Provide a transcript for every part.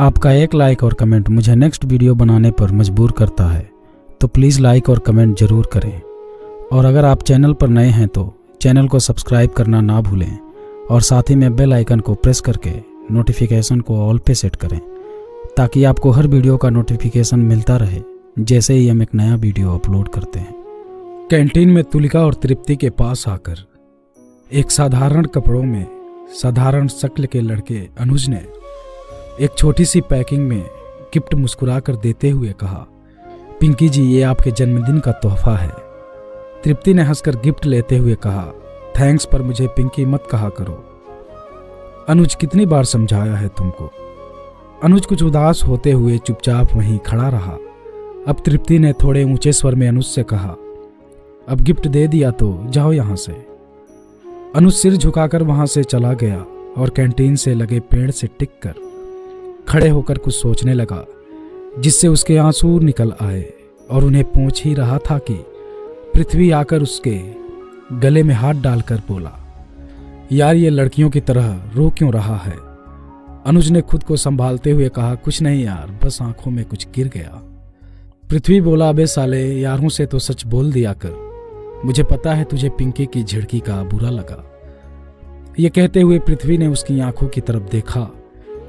आपका एक लाइक और कमेंट मुझे नेक्स्ट वीडियो बनाने पर मजबूर करता है, तो प्लीज़ लाइक और कमेंट ज़रूर करें। और अगर आप चैनल पर नए हैं तो चैनल को सब्सक्राइब करना ना भूलें और साथ ही में बेल आइकन को प्रेस करके नोटिफिकेशन को ऑल पे सेट करें, ताकि आपको हर वीडियो का नोटिफिकेशन मिलता रहे जैसे ही हम एक नया वीडियो अपलोड करते हैं। कैंटीन में तुलिका और तृप्ति के पास आकर एक साधारण कपड़ों में साधारण शक्ल के लड़के अनुज ने एक छोटी सी पैकिंग में गिफ्ट मुस्कुरा कर देते हुए कहा, पिंकी जी, ये आपके जन्मदिन का तोहफा है। तृप्ति ने हंसकर गिफ्ट लेते हुए कहा, थैंक्स, पर मुझे पिंकी मत कहा करो। अनुज, कितनी बार समझाया है तुमको। अनुज कुछ उदास होते हुए चुपचाप वहीं खड़ा रहा। अब तृप्ति ने थोड़े ऊंचे स्वर में अनुज से कहा, अब गिफ्ट दे दिया तो जाओ यहां से। अनुज सिर झुकाकर वहां से चला गया और कैंटीन से लगे पेड़ से टिककर खड़े होकर कुछ सोचने लगा, जिससे उसके आंसू निकल आए और उन्हें पूछ ही रहा था कि पृथ्वी आकर उसके गले में हाथ डालकर बोला, यार ये लड़कियों की तरह रो क्यों रहा है। अनुज ने खुद को संभालते हुए कहा, कुछ नहीं यार, बस आंखों में कुछ गिर गया। पृथ्वी बोला, अबे साले, यारों से तो सच बोल दिया कर, मुझे पता है तुझे पिंकी की झिड़की का बुरा लगा। ये कहते हुए पृथ्वी ने उसकी आंखों की तरफ देखा।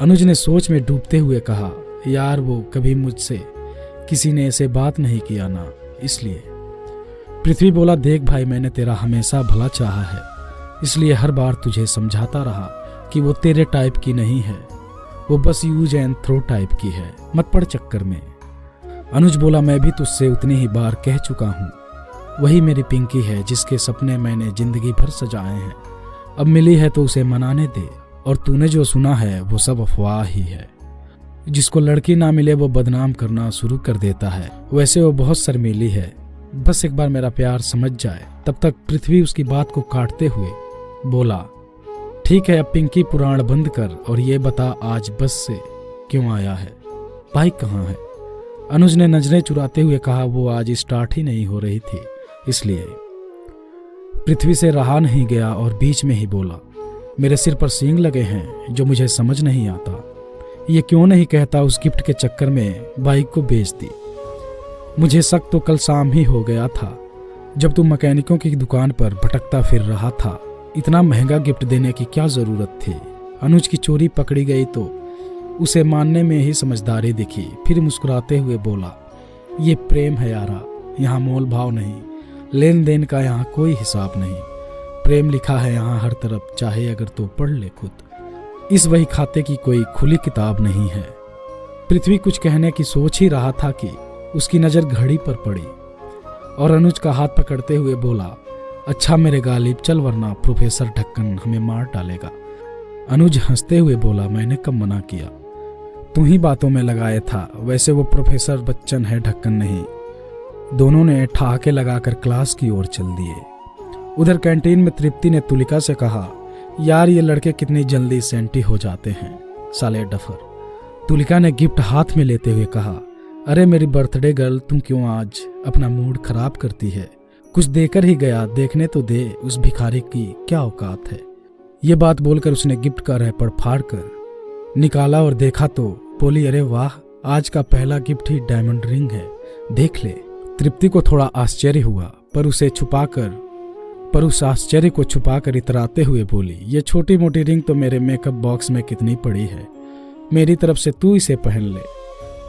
अनुज ने सोच में डूबते हुए कहा, यार वो कभी मुझसे किसी ने ऐसे बात नहीं किया ना, इसलिए। पृथ्वी बोला, देख भाई, मैंने तेरा हमेशा भला चाहा है, इसलिए हर बार तुझे समझाता रहा कि वो तेरे टाइप की नहीं है, वो बस यूज एंड थ्रो टाइप की है, मत पड़ चक्कर में। अनुज बोला, मैं भी तुझसे उतनी ही बार कह चुका हूँ, वही मेरी पिंकी है जिसके सपने मैंने जिंदगी भर सजाए हैं। अब मिली है तो उसे मनाने दे, और तूने जो सुना है वो सब अफवाह ही है। जिसको लड़की ना मिले वो बदनाम करना शुरू कर देता है, वैसे वो बहुत शर्मीली है, बस एक बार मेरा प्यार समझ जाए। तब तक पृथ्वी उसकी बात को काटते हुए बोला, ठीक है, अब पिंकी पुराण बंद कर और ये बता आज बस से क्यों आया है, बाइक कहाँ है। अनुज ने नजरें चुराते हुए कहा, वो आज स्टार्ट ही नहीं हो रही थी, इसलिए। पृथ्वी से रहा नहीं गया और बीच में ही बोला, मेरे सिर पर सींग लगे हैं जो मुझे समझ नहीं आता, ये क्यों नहीं कहता उस गिफ्ट के चक्कर में बाइक को बेच दी। मुझे शक तो कल शाम ही हो गया था, जब तू मैकेनिकों की दुकान पर भटकता फिर रहा था। इतना महंगा गिफ्ट देने की क्या जरूरत थी। अनुज की चोरी पकड़ी गई तो उसे मानने में ही समझदारी दिखी, फिर मुस्कुराते हुए बोला, ये प्रेम है यारा, यहाँ मोल भाव नहीं, लेन देन का यहाँ कोई हिसाब नहीं, प्रेम लिखा है यहाँ हर तरफ, चाहे अगर तो पढ़ ले खुद, इस वही खाते की कोई खुली किताब नहीं है। पृथ्वी कुछ कहने की सोच ही रहा था कि उसकी नजर घड़ी पर पड़ी और अनुज का हाथ पकड़ते हुए बोला, अच्छा मेरे गालिब, चल वरना प्रोफेसर ढक्कन हमें मार डालेगा। अनुज हंसते हुए बोला, मैंने कब मना किया, तू ही बातों में लगाया था, वैसे वो प्रोफेसर बच्चन है, ढक्कन नहीं। दोनों ने ठहाके लगाकर क्लास की ओर चल दिए। उधर कैंटीन में तृप्ति ने तुलिका से कहा, यार ये लड़के कितनी जल्दी सेंटी हो जाते हैं, साले डफर। तुलिका ने गिफ्ट हाथ में लेते हुए कहा, अरे मेरी बर्थडे गर्ल, तुम क्यों आज अपना मूड खराब करती है, कुछ देकर ही गया, देखने तो दे उस भिखारी की क्या औकात है। ये बात बोलकर उसने गिफ्ट का रैपर फाड़ कर निकाला और देखा तो बोली, अरे वाह, आज का पहला गिफ्ट ही डायमंड रिंग है, देख ले। तृप्ति को थोड़ा आश्चर्य हुआ, पर उस आश्चर्य को छुपाकर इतराते हुए बोली, ये छोटी मोटी रिंग तो मेरे मेकअप बॉक्स में कितनी पड़ी है, मेरी तरफ से तू इसे पहन ले।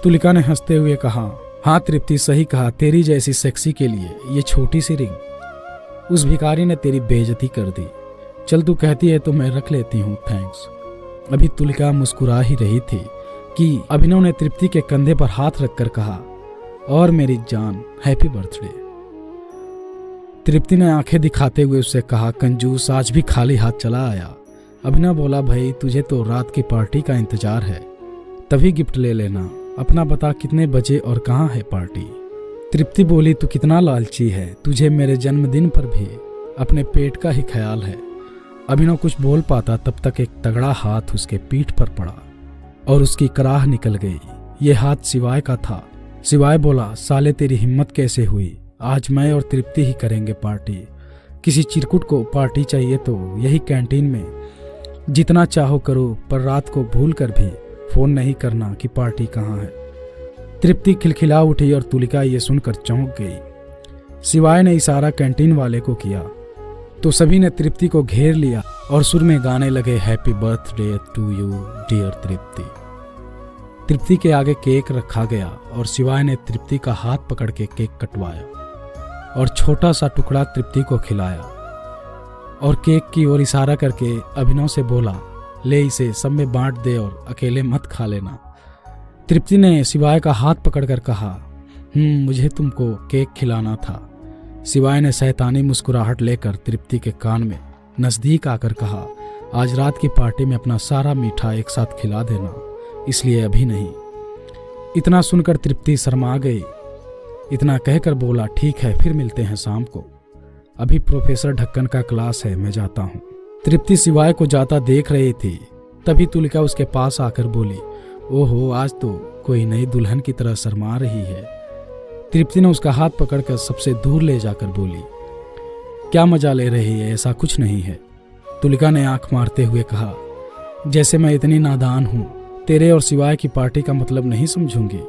तुलिका ने हंसते हुए कहा, हाँ तृप्ति, सही कहा, तेरी जैसी सेक्सी के लिए ये छोटी सी रिंग। उस भिखारी ने तेरी बेइज्जती कर दी, चल तू कहती है तो मैं रख लेती हूँ, थैंक्स। अभी तुलिका मुस्कुरा ही रही थी कि अभिनव ने तृप्ति के कंधे पर हाथ रखकर कहा, और मेरी जान, हैप्पी बर्थडे। तृप्ति ने आंखें दिखाते हुए उससे कहा, कंजूस, आज भी खाली हाथ चला आया। अभिनव बोला, भाई तुझे तो रात की पार्टी का इंतजार है, तभी गिफ्ट ले लेना, अपना बता कितने बजे और कहाँ है पार्टी। तृप्ति बोली, तू कितना लालची है, तुझे मेरे जन्मदिन पर भी अपने पेट का ही ख्याल है। अभिनव कुछ बोल पाता तब तक एक तगड़ा हाथ उसके पीठ पर पड़ा और उसकी कराह निकल गई। ये हाथ शिवाय का था। शिवाय बोला, साले तेरी हिम्मत कैसे हुई, आज मैं और तृप्ति ही करेंगे पार्टी। किसी चिरकुट को पार्टी चाहिए तो यही कैंटीन में जितना चाहो करो, पर रात को भूल कर भी फ़ोन नहीं करना कि पार्टी कहाँ है। तृप्ति खिलखिला उठी और तुलिका ये सुनकर चौंक गई। शिवाय ने इशारा कैंटीन वाले को किया तो सभी ने तृप्ति को घेर लिया और सुर में गाने लगे, happy birthday to you dear Tripti. Tripti के आगे केक रखा गया और शिवाय ने तृप्ति का हाथ पकड़ के केक कटवाया और छोटा सा टुकड़ा तृप्ति को खिलाया और केक की ओर इशारा करके अभिनव से बोला, ले इसे सब में बांट दे और अकेले मत खा लेना। तृप्ति ने शिवाय का हाथ पकड़कर कहा, मुझे तुमको केक खिलाना था। शिवाय ने शैतानी मुस्कुराहट लेकर तृप्ति के कान में नजदीक आकर कहा, आज रात की पार्टी में अपना सारा मीठा एक साथ खिला देना, इसलिए अभी नहीं। इतना सुनकर तृप्ति शर्मा गई। इतना कहकर बोला, ठीक है फिर मिलते हैं शाम को, अभी प्रोफेसर ढक्कन का क्लास है, मैं जाता हूँ। तृप्ति शिवाय को जाता देख रही थी, तभी तुलिका उसके पास आकर बोली, ओहो आज तो कोई नई दुल्हन की तरह शर्मा रही है। तृप्ति ने उसका हाथ पकड़कर सबसे दूर ले जाकर बोली, क्या मजा ले रही है, ऐसा कुछ नहीं है। तुलिका ने आंख मारते हुए कहा, जैसे मैं इतनी नादान हूँ, तेरे और शिवाय की पार्टी का मतलब नहीं समझूंगी,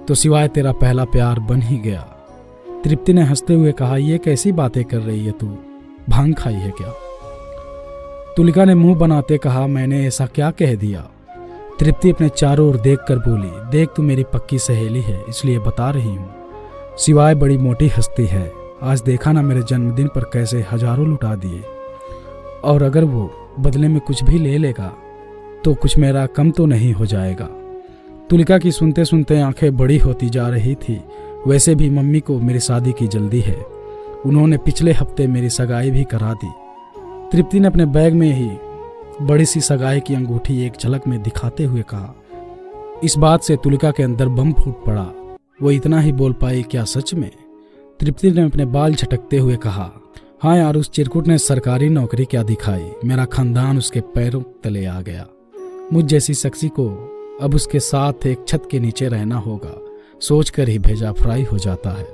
तो शिवाय तेरा पहला प्यार बन ही गया। तृप्ति ने हंसते हुए कहा, ये कैसी बातें कर रही है तू, भांग खाई है क्या? तुलिका ने मुंह बनाते कहा, मैंने ऐसा क्या कह दिया? तृप्ति अपने चारों ओर देखकर बोली, देख तू मेरी पक्की सहेली है इसलिए बता रही हूँ। शिवाय बड़ी मोटी हस्ती है, आज देखा ना मेरे जन्मदिन पर कैसे हजारों लुटा दिए, और अगर वो बदले में कुछ भी ले लेगा तो कुछ मेरा कम तो नहीं हो जाएगा। तुलिका की सुनते सुनते आंखें बड़ी होती जा रही थी। वैसे भी मम्मी को मेरी शादी की जल्दी है, उन्होंने पिछले हफ्ते मेरी सगाई भी करा दी। तृप्ति ने अपने बैग में ही बड़ी सी सगाई की अंगूठी एक झलक में दिखाते हुए कहा। इस बात से तुलिका के अंदर बम फूट पड़ा। वो इतना ही बोल पाई, क्या सच में? तृप्ति ने अपने बाल झटकते हुए कहा, हाँ यार, उस चिरकुट ने सरकारी नौकरी क्या दिखाई, मेरा खानदान उसके पैरों तले आ गया। मुझ जैसी शख्सी को अब उसके साथ एक छत के नीचे रहना होगा, सोचकर ही भेजा फ्राई हो जाता है।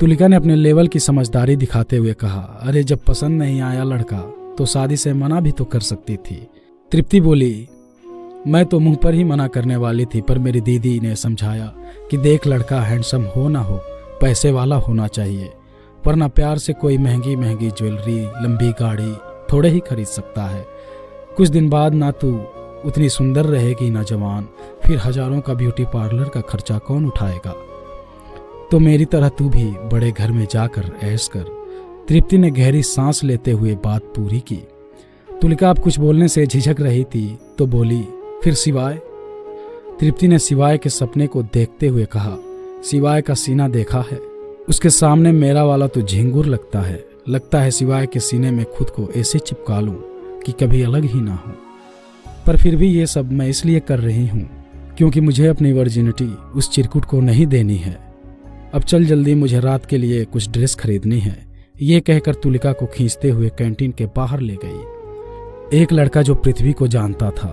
तुलिका ने अपने लेवल की समझदारी दिखाते हुए कहा, अरे जब पसंद नहीं आया लड़का तो शादी से मना भी तो कर सकती थी। तृप्ति बोली, मैं तो मुंह पर ही मना करने वाली थी, पर मेरी दीदी ने समझाया कि देख लड़का हैंडसम हो ना हो, पैसे वाला होना चाहिए, वरना प्यार से कोई महंगी महंगी ज्वेलरी, लंबी गाड़ी थोड़े ही खरीद सकता है। कुछ दिन बाद ना तू उतनी सुंदर रहेगी ना जवान, फिर हजारों का ब्यूटी पार्लर का खर्चा कौन उठाएगा? तो मेरी तरह तू भी बड़े घर में जाकर ऐश कर। तृप्ति ने गहरी सांस लेते हुए बात पूरी की। तुलिका अब कुछ बोलने से झिझक रही थी तो बोली, फिर शिवाय? तृप्ति ने शिवाय के सपने को देखते हुए कहा, शिवाय का सीना देखा है, उसके सामने मेरा वाला तो झिंगुर लगता है शिवाय के सीने में खुद को ऐसे चिपका लूं कि कभी अलग ही ना हो। पर फिर भी ये सब मैं इसलिए कर रही हूँ क्योंकि मुझे अपनी वर्जिनिटी उस चिरकुट को नहीं देनी है। अब चल जल्दी, मुझे रात के लिए कुछ ड्रेस खरीदनी है। ये कहकर तुलिका को खींचते हुए कैंटीन के बाहर ले गई। एक लड़का जो पृथ्वी को जानता था,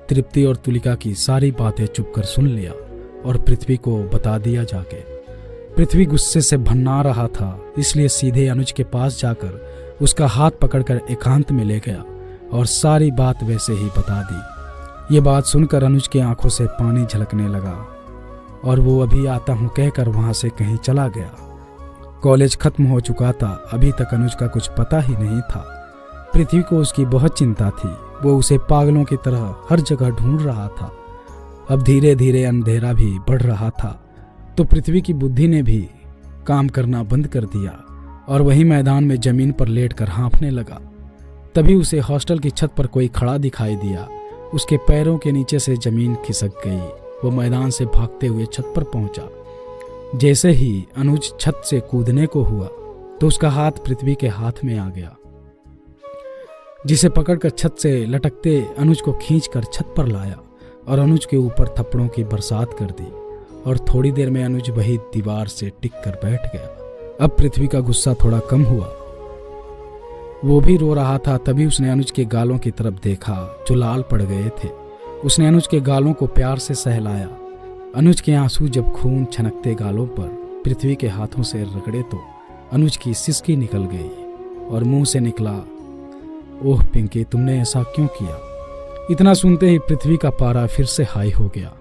तृप्ति और तुलिका की सारी बातें चुपकर सुन लिया और पृथ्वी को बता दिया जाके। पृथ्वी गुस्से से भन्ना रहा था, इसलिए सीधे अनुज के पास जाकर उसका हाथ पकड़कर एकांत में ले गया और सारी बात वैसे ही बता दी। ये बात सुनकर अनुज की आंखों से पानी झलकने लगा और वो अभी आता हूँ कहकर वहां से कहीं चला गया। कॉलेज खत्म हो चुका था, अभी तक अनुज का कुछ पता ही नहीं था। पृथ्वी को उसकी बहुत चिंता थी, वो उसे पागलों की तरह हर जगह ढूंढ रहा था। अब धीरे धीरे अंधेरा भी बढ़ रहा था तो पृथ्वी की बुद्धि ने भी काम करना बंद कर दिया और वही मैदान में जमीन पर लेटकर हाँफने लगा। तभी उसे हॉस्टल की छत पर कोई खड़ा दिखाई दिया। उसके पैरों के नीचे से जमीन खिसक गई। वो मैदान से भागते हुए छत पर पहुंचा। जैसे ही अनुज छत से कूदने को हुआ तो उसका हाथ पृथ्वी के हाथ में आ गया, जिसे पकड़कर छत से लटकते अनुज को खींचकर छत पर लाया और अनुज के ऊपर थप्पड़ों की बरसात कर दी और थोड़ी देर में अनुज वही दीवार से टिक कर बैठ गया। अब पृथ्वी का गुस्सा थोड़ा कम हुआ, वो भी रो रहा था। तभी उसने अनुज के गालों की तरफ देखा जो लाल पड़ गए थे। उसने अनुज के गालों को प्यार से सहलाया। अनुज के आंसू जब खून छनकते गालों पर पृथ्वी के हाथों से रगड़े तो अनुज की सिसकी निकल गई और मुंह से निकला, ओह पिंकी, तुमने ऐसा क्यों किया? इतना सुनते ही पृथ्वी का पारा फिर से हाई हो गया।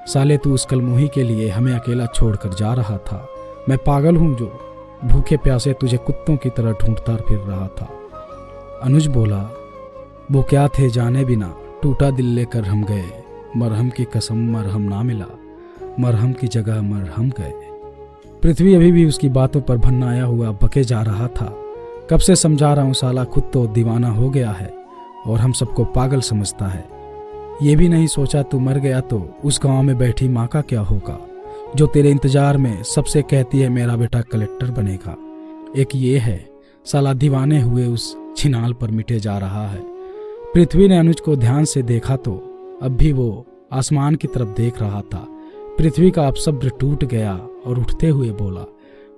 साले तू उस कलमुही के लिए हमें अकेला छोड़कर जा रहा था। मैं पागल हूं जो भूखे प्यासे तुझे कुत्तों की तरह ढूंढता फिर रहा था। अनुज बोला, वो क्या थे जाने बिना, टूटा दिल लेकर हम गए, मरहम की कसम मरहम ना मिला, मरहम की जगह मरहम गए। पृथ्वी अभी भी उसकी बातों पर भन्नाया हुआ बके जा रहा था। कब से समझा रहा हूँ साला खुद तो दीवाना हो गया है और हम सबको पागल समझता है। ये भी नहीं सोचा तू मर गया तो उस गांव में बैठी माँ का क्या होगा, जो तेरे इंतजार में सबसे कहती है मेरा बेटा कलेक्टर बनेगा। एक ये है साला दीवाने हुए उस छिनाल पर मिटे जा रहा है। पृथ्वी ने अनुज को ध्यान से देखा तो अब भी वो आसमान की तरफ देख रहा था। पृथ्वी का अपशब्द टूट गया और उठते हुए बोला,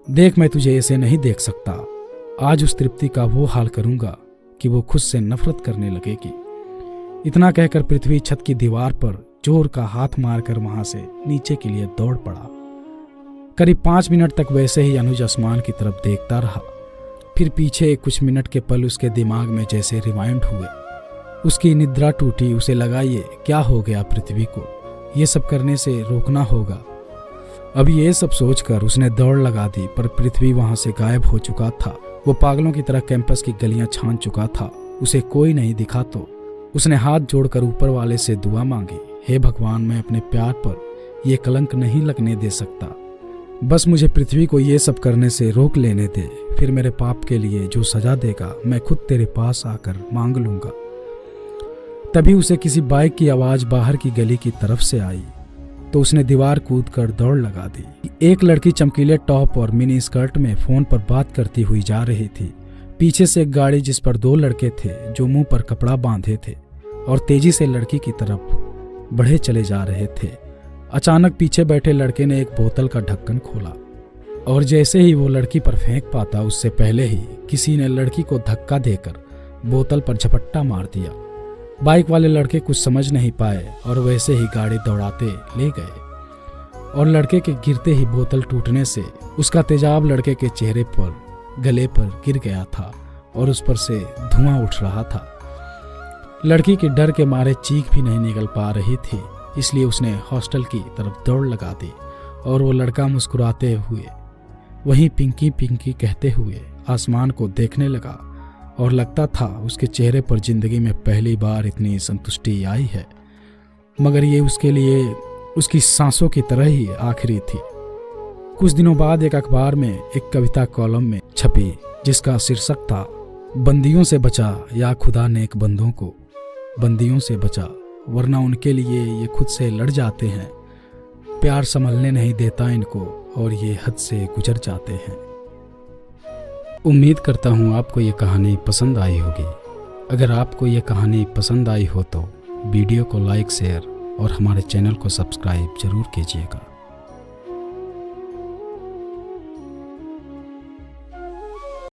देख मैं तुझे ऐसे नहीं देख सकता। आज उस तृप्ति का वो हाल करूंगा कि वो खुद से नफरत करने लगेगी। इतना कहकर पृथ्वी छत की दीवार पर जोर का हाथ मारकर वहां से नीचे के लिए दौड़ पड़ा। करीब 5 मिनट तक वैसे ही अनुज आसमान की तरफ देखता रहा। फिर पीछे कुछ मिनट के पल उसके दिमाग में जैसे रिवाइंड हुए। उसकी निद्रा टूटी। उसे लगा ये क्या हो गया पृथ्वी को, ये सब करने से रोकना होगा। अब ये सब सोचकर उसने दौड़ लगा दी, पर पृथ्वी वहां से गायब हो चुका था। वो पागलों की तरह कैंपस की गलियां छान चुका था। उसे कोई नहीं दिखा तो उसने हाथ जोड़कर ऊपर वाले से दुआ मांगी, हे भगवान, मैं अपने प्यार पर यह कलंक नहीं लगने दे सकता। बस मुझे पृथ्वी को ये सब करने से रोक लेने दे, फिर मेरे पाप के लिए जो सजा देगा मैं खुद तेरे पास आकर मांग लूंगा। तभी उसे किसी बाइक की आवाज बाहर की गली की तरफ से आई तो उसने दीवार कूदकर दौड़ लगा दी। एक लड़की चमकीले टॉप और मिनी स्कर्ट में फोन पर बात करती हुई जा रही थी। पीछे से एक गाड़ी जिस पर 2 लड़के थे जो मुंह पर कपड़ा बांधे थे और तेजी से लड़की की तरफ बढ़े चले जा रहे थे। अचानक पीछे बैठे लड़के ने एक बोतल का ढक्कन खोला और जैसे ही वो लड़की पर फेंक पाता उससे पहले ही किसी ने लड़की को धक्का देकर बोतल पर झपट्टा मार दिया। बाइक वाले लड़के कुछ समझ नहीं पाए और वैसे ही गाड़ी दौड़ाते ले गए और लड़के के गिरते ही बोतल टूटने से उसका तेजाब लड़के के चेहरे पर गले पर गिर गया था और उस पर से धुआं उठ रहा था। लड़की के डर के मारे चीख भी नहीं निकल पा रही थी, इसलिए उसने हॉस्टल की तरफ दौड़ लगा दी और वो लड़का मुस्कुराते हुए वहीं पिंकी पिंकी कहते हुए आसमान को देखने लगा और लगता था उसके चेहरे पर जिंदगी में पहली बार इतनी संतुष्टि आई है, मगर ये उसके लिए उसकी सांसों की तरह ही आखिरी थी। कुछ दिनों बाद एक अखबार में एक कविता कॉलम में छपी जिसका शीर्षक था, बंदियों से बचा या खुदा नेक बंदों को, बंदियों से बचा वरना उनके लिए ये खुद से लड़ जाते हैं, प्यार संभलने नहीं देता इनको और ये हद से गुजर जाते हैं। उम्मीद करता हूँ आपको ये कहानी पसंद आई होगी। अगर आपको ये कहानी पसंद आई हो तो वीडियो को लाइक, शेयर और हमारे चैनल को सब्सक्राइब जरूर कीजिएगा।